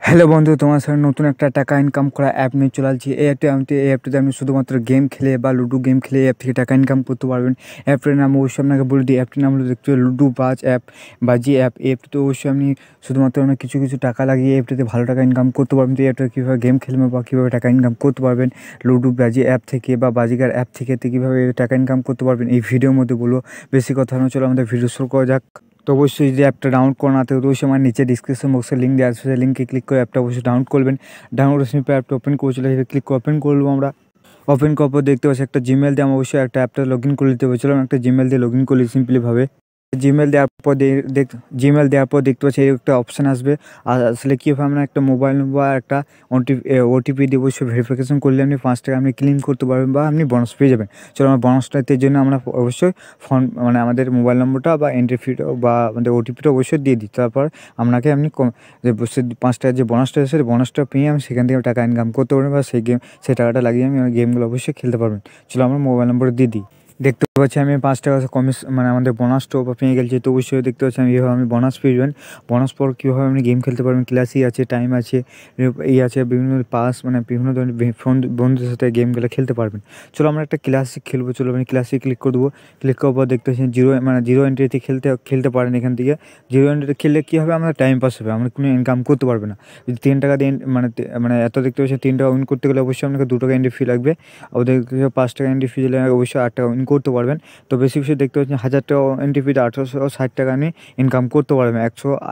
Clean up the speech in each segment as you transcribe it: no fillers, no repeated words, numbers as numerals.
Hello বন্ধু, তোমার সাথে নতুন একটা টাকা ইনকাম করা অ্যাপ নিয়ে চলে আসছি। এই অ্যাপটিতে আপনি শুধুমাত্র গেম খেলে বা লুডো গেম খেলে এই অ্যাপ থেকে টাকা ইনকাম করতে পারবেন। অ্যাপটির নাম অবশ্যই আপনাকে বলে দিই। অ্যাপটির নাম হলো দেখতে লুডো বাজ অ্যাপ, বাজি অ্যাপ। এই অ্যাপটিতে অবশ্যই আপনি শুধুমাত্র আপনার কিছু কিছু টাকা লাগিয়ে এই অ্যাপটিতে ভালো টাকা ইনকাম করতে পারবেন। তো এই অ্যাপটা কীভাবে গেম খেলবেন বা কীভাবে টাকা ইনকাম করতে পারবেন লুডো বাজি অ্যাপ থেকে বা বাজিগার অ্যাপ থেকে কীভাবে টাকা ইনকাম করতে পারবেন এই ভিডিওর মধ্যে বলবো। বেশি কথা না, চলো আমাদের ভিডিও শুরু করা যাক। তো অবশ্যই যদি অ্যাপটা ডাউনলোড করা না থাকে তো অবশ্যই আমার নিচে ডিসক্রিপশন বক্সে লিঙ্ক দেওয়া আছে, সেই লিঙ্কে ক্লিক করে অ্যাপটা অবশ্যই ডাউনলোড করবেন। ডাউনলোড পর অ্যাপটা ওপেন করে চলে যাবে, ক্লিক করে ওপেন করবো আমরা। ওপেন করার পর দেখতে পাচ্ছি একটা জিমেল দিয়ে আমার অবশ্যই একটা অ্যাপটা লগ ইন করে নিতে হবে। চলো আমি একটা জিমেল দিয়ে লগ ইন করলি সিম্পলিভাবে। জিমেল দেওয়ার পর দেখতে পাচ্ছি একটা অপশান আসবে। আর আসলে কীভাবে আমরা একটা মোবাইল নম্বর আর একটা ওটিপি দিয়ে অবশ্যই ভেরিফিকেশন করলে আপনি 5 টাকা আপনি ক্লেম করতে পারবেন বা আপনি বোনাস পেয়ে যাবেন। চলো আমরা বোনাসটার জন্য আমরা অবশ্যই আমাদের মোবাইল নম্বরটা বা এন্ট্রি ফিটা বা আমাদের ওটিপিটা অবশ্যই দিয়ে দিই। তারপর আপনাকে আপনি যে 5 টাকার যে বোনাসটা আছে সেই বোনাসটা পেয়ে আমি সেখান থেকে টাকা ইনকাম করতে পারবেন বা সেই টাকাটা লাগিয়ে আমি গেমগুলো অবশ্যই খেলতে পারবেন। চলো আমার মোবাইল নম্বর দিয়ে দিই। দেখতে পাচ্ছি আমি 5 টাকা আমাদের বোনাসটাও পেয়ে গেছি। তো অবশ্যই দেখতে পাচ্ছি আমি এইভাবে আমি বোনাস পেয়ে যাবেন। বোনাস পর কীভাবে আপনি গেম খেলতে পারবেন, ক্লাসই আছে, টাইম আছে, আছে বিভিন্ন পাস, বিভিন্ন ধরনের বন্ধুদের সাথে গেমগুলো খেলতে পারবেন। চলো আমরা একটা ক্লাসিক খেলবো। চলো আমি ক্লাসিক ক্লিক করে দেবো। ক্লিক করার পর দেখতে পাচ্ছি জিরো এন্ট্রিতে খেলতে পারেন। এখান থেকে জিরো এন্ট্রিতে খেললে কী হবে, আমাদের টাইম পাস হবে, আমরা কোনো ইনকাম করতে পারবে না। যদি 3 টাকা দিয়ে এত দেখতে পাচ্ছি 3 টাকা উইন করতে গেলে অবশ্যই আপনাকে 2 টাকা এন্ট্রি ফি লাগবে। ওদের 5 টাকা এন্ট্রি ফি দিলে অবশ্যই 8 টাকা উইন করতে পারবেন। তো বেশি দেখতে পাচ্ছেন 1000 টাকা এন্ট্রি ফি দিয়ে 1860 টাকা আপনি ইনকাম করতে পারবেন।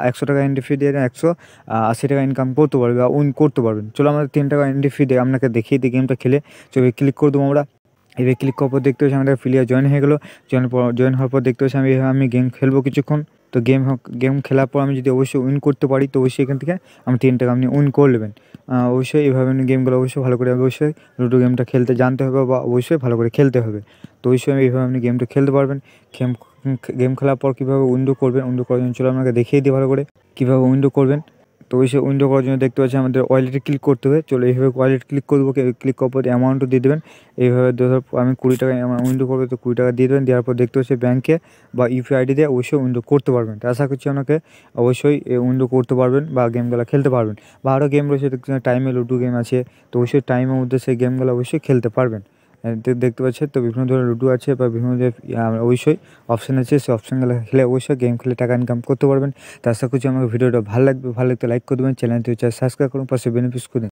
একশো টাকা এন্ট্রি ফি দিয়ে 180 টাকা ইনকাম করতে পারবে বা উইন করতে পারবেন। চলো আমাদের 3 টাকা এন্ট্রি ফি দিয়ে আপনাকে দেখিয়ে দিই গেমটা খেলে। চলো ক্লিক করে দেবো আমরা। এবার ক্লিক করার পর দেখতে পাচ্ছি আমাদের প্লেয়ার জয়েন হয়ে গেলো। জয়েন হওয়ার পর দেখতে পাচ্ছি আমি গেম খেলবো কিছুক্ষণ। তো গেম খেলার পর আমি যদি অবশ্যই উইন করতে পারি তো অবশ্যই এখান থেকে আমি 3 টাকা আপনি উইন করে নেবেন। অবশ্যই এইভাবে আপনি গেমগুলো অবশ্যই ভালো করে অবশ্যই লুডো গেমটা খেলতে জানতে হবে বা অবশ্যই ভালো করে খেলতে হবে। তো অবশ্যই এইভাবে আপনি গেমটা খেলতে পারবেন। গেম খেলার পর কীভাবে উইন্ডো করবেন, উইন্ডো করার জন্য চলো আপনাকে দেখিয়ে দিই ভালো করে কীভাবে উইন্ডো করবেন। তো অবশ্যই উইন্ডো করার জন্য দেখতে পাচ্ছি আমাদের ওয়ালেটে ক্লিক করতে হবে। চলো এইভাবে ওয়ালেট ক্লিক করবো। ক্লিক করার পর অ্যামাউন্টও দিয়ে দেবেন। এইভাবে আমি 20 টাকা উইন্ডো করবো, তো 20 টাকা দিয়ে দেবেন। দেওয়ার পর দেখতে পাচ্ছি ব্যাঙ্কে বা ইউপিআই আইডি দিয়ে অবশ্যই উইন্ডো করতে পারবেন। তো আশা করছি আপনাকে অবশ্যই উইন্ডো করতে পারবেন বা গেমগুলো খেলতে পারবেন। বা আরও গেম রয়েছে, টাইমে লুডো গেম আছে, তো অবশ্যই টাইমের মধ্যে সেই গেমগুলো অবশ্যই খেলতে পারবেন। দেখতে পাচ্ছেন তো বিভিন্ন ধরনের লুডো আছে বা বিভিন্ন ধরনের অবশ্যই অপশান আছে, সেই অপশানগুলো খেলে অবশ্যই গেম খেলে টাকা ইনকাম করতে পারবেন। তো আশা করছি আমার ভিডিওটা ভালো লাগবে, ভালো লাগলে লাইক করে দেবেন, চ্যানেলটি সাবস্ক্রাইব করুন, পাশে বেনিফিট করে দিন।